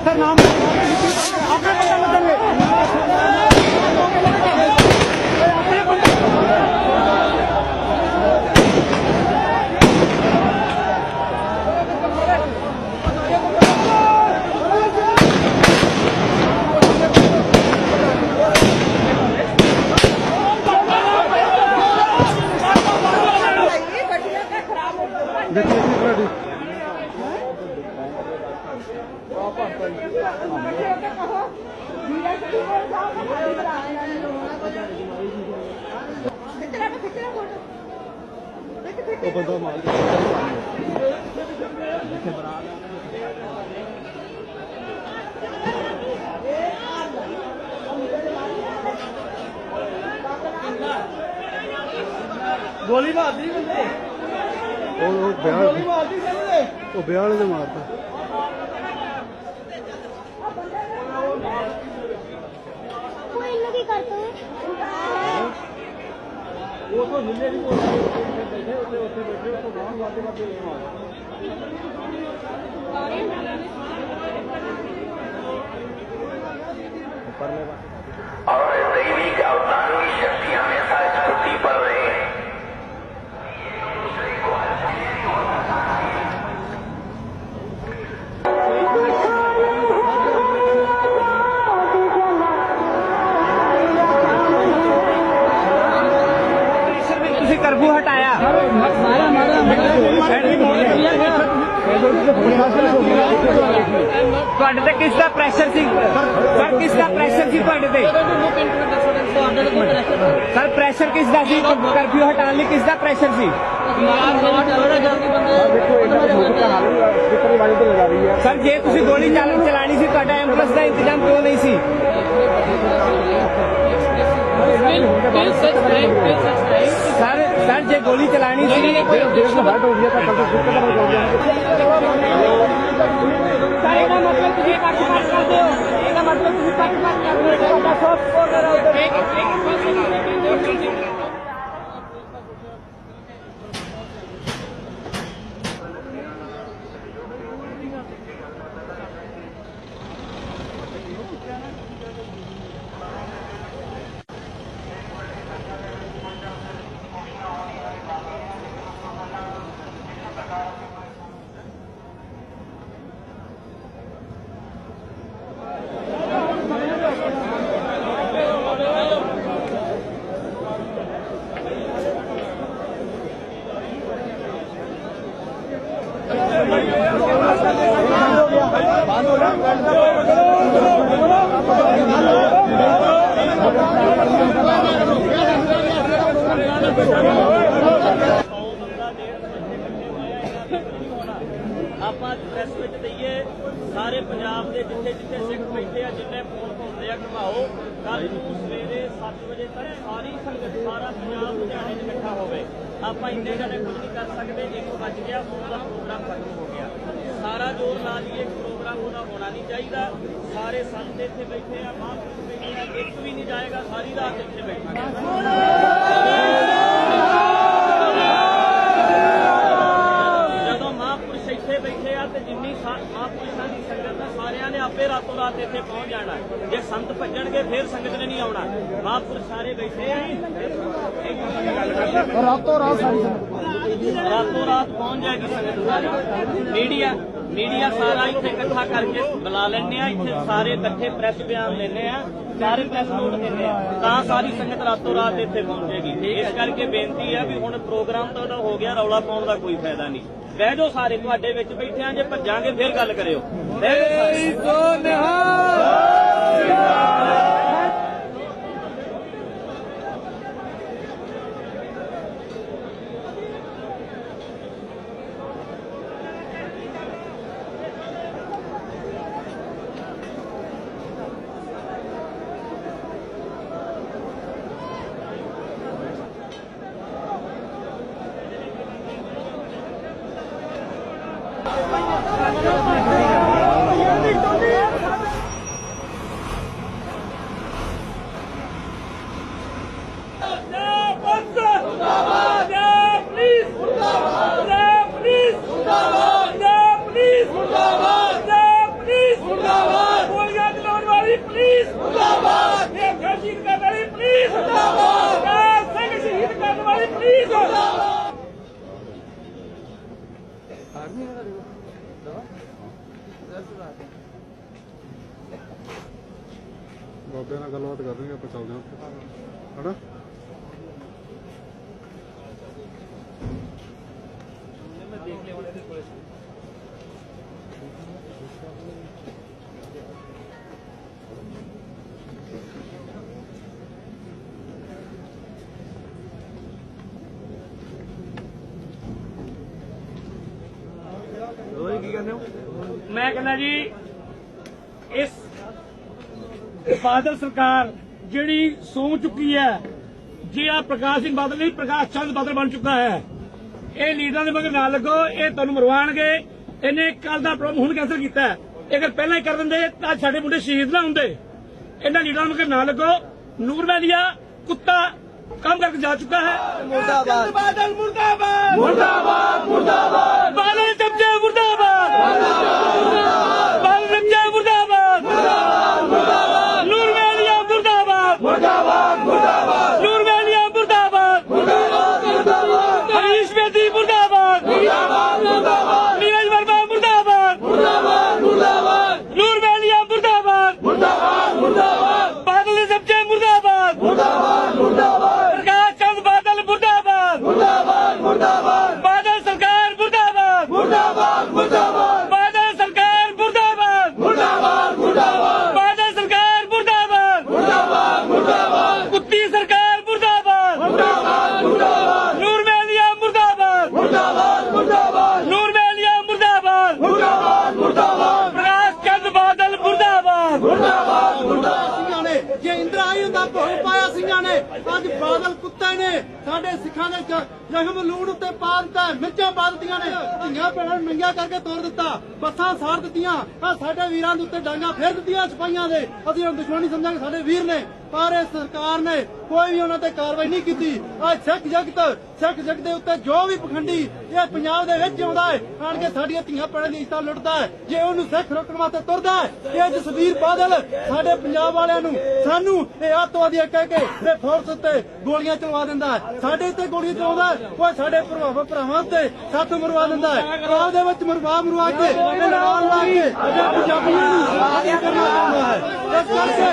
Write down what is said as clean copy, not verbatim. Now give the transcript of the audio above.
Sir नाम आपने पता बताएंगे गोली मार दी बंदे ब्याह ने मारता वो तो हिले भी बैठे उसे बैठे तो गाँव बातें और दैविक अवतारी शक्ति हमेशा इस पृथ्वी पर रहे। कर्फ्यू हटाया किसका प्रेशर सी सर किसका प्रेशर सी सर प्रेशर किसका सी कर्फ्यू हटाने ਲਈ किसका प्रेशर सी सर ਜੇ ਤੁਸੀਂ ਗੋਲੀ ਚਲਾਣੀ ਸੀ ਤੁਹਾਡਾ ਐਂਬੂਲੈਂਸ ਦਾ ਇੰਤਜ਼ਾਮ ਕਿਉਂ ਨਹੀਂ ਸੀ सर जे गोली चलानी थी मतलब ਆਪਾਂ ਪ੍ਰੈਸ ਵਿੱਚ ਦਈਏ ਸਾਰੇ ਪੰਜਾਬ ਦੇ ਜਿੱਥੇ ਜਿੱਥੇ ਸਿੱਖ ਬੈਠੇ ਆ ਜਿੰਨੇ ਫੋਨ ਘੁੰਮਦੇ ਆ ਘੁਮਾਓ ਕੱਲ ਨੂੰ ਸਵੇਰੇ 7 ਵਜੇ ਤੱਕ ਸਾਰੀ ਸੰਗਤ ਸਾਰਾ ਪੰਜਾਬ ਲੁਧਿਆਣੇ 'ਚ ਇਕੱਠਾ ਹੋਵੇ ਆਪਾਂ ਇੰਨੇ ਜਣੇ ਕੁਝ ਨਹੀਂ ਕਰ ਸਕਦੇ 1 ਵੱਜ ਗਿਆ ਫੋਨ ਦਾ ਪ੍ਰੋਗਰਾਮ ਖਤਮ ਹੋ ਗਿਆ ਸਾਰਾ ਜ਼ੋਰ ਲਾ ਲਈਏ ਪ੍ਰੋਗਰਾਮ ਉਹਦਾ ਹੋਣਾ ਨਹੀਂ ਚਾਹੀਦਾ ਸਾਰੇ ਸੰਤ ਇੱਥੇ ਬੈਠੇ ਆ ਮਹਾਂਪੁਰਖ ਬੈਠੇ ਆ ਇੱਕ ਵੀ ਨਹੀਂ ਜਾਏਗਾ ਸਾਰੀ ਰਾਤ ਇੱਥੇ ਬੈਠਾਂਗੇ बैठे आ जिन्नी महापुरुषों की संगत है सारिया ने आपे रातों रात इतने पहुंच जाना जे संत भजणगे फिर संगत ने नहीं आना महापुरुष सारे बैठे रातों रात पहुंच जाएगी संगत सारी मीडिया सारा इतने इकट्ठा करके बुला लेने इतने सारे इकट्ठे प्रेस बयान लेने सारे प्रेस नोट देने सारी संगत रातों रात इतने पहुंचेगी इस करके बेनती है भी हुण प्रोग्राम तो हो गया रौला पाउण का कोई फायदा नहीं बह जाओ सारे तुहाडे विच बैठे जे भजांगे फिर गल करियो मुर्दाबाद ਬਾਬੇ ਨਾਲ ਗੱਲਬਾਤ ਕਰਾਂਗੇ ਆਪਾਂ ਚੱਲਦੇ ਹਾਂ ਹਨਾ मैं कहना जी इस बादल सरकार जिहड़ी सौ चुकी है जी आ प्रकाश सिंह बादल नहीं प्रकाश चंद बादल बन चुका है ये लीडर के मगर ना लगो ये तुहानू मरवाणगे इन्हें कल का प्रॉब्लम हुण कैंसल किया है अगर पहला ही कर देंगे तो साडे मुंडे शहीद ना होंगे इन्हां लीडर मगर ना लगो नूर वैलिया कुत्ता काम करके जा चुका है मुर्दाबाद बादल मुर्दाबाद मुर्दाबाद मुर्दाबाद बादल चमचे मुर्दाबाद बादल चमचे मुर्दाबाद नूर वैलिया मुर्दाबाद नूर वैलिया मुर्दाबाद हरीश बेदी मुर्दाबाद नीरज वर्मा मुर्दाबाद नूर वैलिया मुर्दाबाद बादल चमचे मुर्दाबाद प्रकाश चंद बादल मुर्दाबाद बादल सरकार मुर्दाबाद बादल सरकार मुर्दाबाद बादल सरकार मुर्दाबाद कुत्ती सरकार मुर्दाबाद नूर वैलिया मुर्दाबाद नूर वैलिया मुर्दाबाद प्रकाश चंद बादल मुर्दाबाद जे इंद्र आई होंदा भोग पाया सिंघां ने अज बादल कुत्ते ने साडे सिखां दे जख्म लूण उत्ते पा दित्ता मिर्चां पा दित्तियां ने धीआं भैणां नूं नंगा करके तोड़ दित्ता बसां साड़ दित्तियां आ साडे वीरां दे उत्ते डांगां फेर दित्तियां सिपाहियां दे असीं हुण दुश्मनी समझांगे साडे वीर ने पर इस सरकार ने कोई भी उन्हां ते कार्रवाई नहीं कीती आ सिख जगत दे उत्ते जो भी पखंडी ये पंजाब दे विच आउंदा है आण के साडीआं धीआं भैणां दी इज्जतां लुੱਟਦਾ है जे ਉਹਨੂੰ सिख रोकण वास्ते तुरदा है ये जसवीर बादल साडे पंजाब वालिਆਂ ਨੂੰ ਸਾਨੂੰ ਇਹ ਅੱਤਵਾਦੀਆਂ ਕਹਿ ਕੇ ਤੇ ਫੋਰਸ ਉੱਤੇ ਗੋਲੀਆਂ ਚਲਵਾ ਦਿੰਦਾ ਹੈ ਸਾਡੇ ਉੱਤੇ ਗੋਲੀਆਂ ਚਲਾਉਂਦਾ ਹੈ ਉਹ ਸਾਡੇ ਭਰਾਵਾਂ ਉੱਤੇ ਸਾਥ ਮਰਵਾ ਦਿੰਦਾ ਹੈ ਆਪ ਦੇ ਵਿੱਚ ਮਰਵਾ ਕੇ ਤੇ ਨਾਲ ਲਾ ਕੇ ਅਜੇ ਪੰਜਾਬੀਆਂ ਨੂੰ ਆਜ਼ਾਦ ਕਰਨਾ ਚਾਹੁੰਦਾ ਹੈ ਇਸ ਕਰਕੇ